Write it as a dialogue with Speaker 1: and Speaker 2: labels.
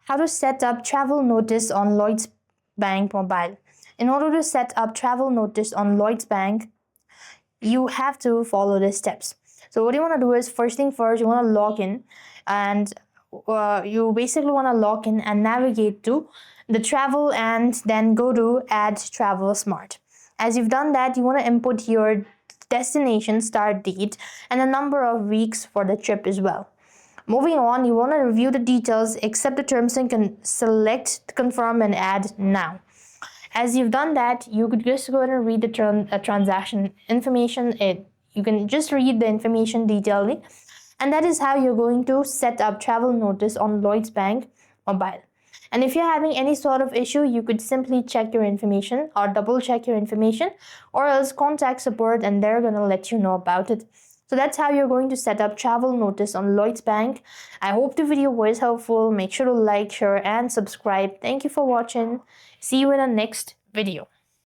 Speaker 1: How to set up travel notice on Lloyds Bank mobile. In order to set up travel notice on Lloyds Bank, you have to follow the steps. So what you want to do is, first thing first, you want to log in, and you basically want to log in and navigate to the travel and then go to add travel smart. As you've done that, you want to input your destination start date and the number of weeks for the trip as well. Moving on, you want to review the details, accept the terms, and select confirm and add now. As you've done that, you could just go ahead and read the transaction information. You can just read the information detailedly, and that is how you're going to set up travel notice on Lloyds Bank mobile. And if you're having any sort of issue, you could simply check your information or double check your information, or else contact support and they're going to let you know about it. So that's how you're going to set up travel notice on Lloyds Bank. I hope the video was helpful. Make sure to like, share, and subscribe. Thank you for watching. See you in the next video.